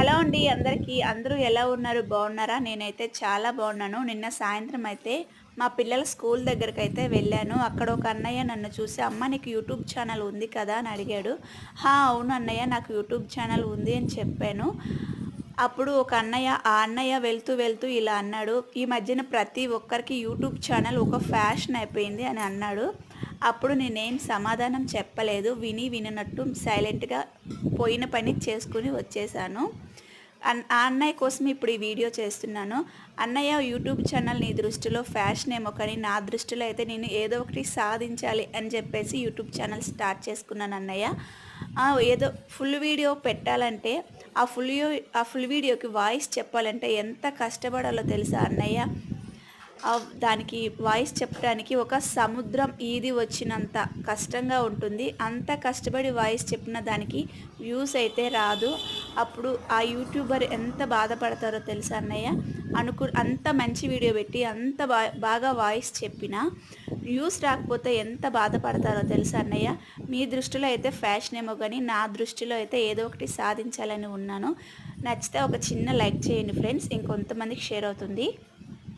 Hello అండి అందరికీ. అందరూ ఎలా ఉన్నారు? బాగున్నారా? నేనైతే చాలా బాగున్నాను. నిన్న సాయంత్రం అయితే మా పిల్లల స్కూల్ దగ్గరకైతే వెళ్ళాను. అక్కడ ఒక అన్నయ్య నన్ను చూసి, "అమ్మ నీకు యూట్యూబ్ ఛానల్ ఉంది కదా?" అని అడిగాడు. "హా! అవును అన్నయ్య, నాకు యూట్యూబ్ ఛానల్ ఉంది" అని చెప్పాను. అప్పుడు ఒక అన్నయ్య, ఆ అన్నయ్య వెళ్తూ వెళ్తూ ఇలా అన్నాడు, "ఈ మధ్యన ప్రతి ఒక్కరికి యూట్యూబ్ ఛానల్ ఒక ఫ్యాషన్ అయిపోయింది" అని అన్నాడు. అప్పుడు నేనేం సమాధానం చెప్పలేదు. విననట్టు సైలెంట్‌గా పోయిన పని చేసుకొని వచ్చేసాను. ఆ అన్నయ్య కోసం ఇప్పుడు ఈ వీడియో చేస్తున్నాను. అన్నయ్య, యూట్యూబ్ ఛానల్ నీ దృష్టిలో ఫ్యాషన్ ఏమో కానీ నా దృష్టిలో అయితే నేను ఏదో ఒకటి సాధించాలి అని చెప్పేసి యూట్యూబ్ ఛానల్ స్టార్ట్ చేసుకున్నాను అన్నయ్య. ఏదో ఫుల్ వీడియో పెట్టాలంటే ఆ ఫుల్ వీడియోకి వాయిస్ చెప్పాలంటే ఎంత కష్టపడాలో తెలుసా అన్నయ్య? దానికి వాయిస్ చెప్పడానికి ఒక సముద్రం ఈది వచ్చినంత కష్టంగా ఉంటుంది. అంత కష్టపడి వాయిస్ చెప్పిన దానికి వ్యూస్ అయితే రాదు. అప్పుడు ఆ యూట్యూబర్ ఎంత బాధపడతారో తెలుసా అన్నయ్య? అంత మంచి వీడియో పెట్టి అంత బాగా వాయిస్ చెప్పినా వ్యూస్ రాకపోతే ఎంత బాధపడతారో తెలుసా అన్నయ్య? మీ దృష్టిలో అయితే ఫ్యాషన్ ఏమో కానీ నా దృష్టిలో అయితే ఏదో ఒకటి సాధించాలని ఉన్నాను. నచ్చితే ఒక చిన్న లైక్ చేయండి ఫ్రెండ్స్, ఇంకొంతమందికి షేర్ అవుతుంది.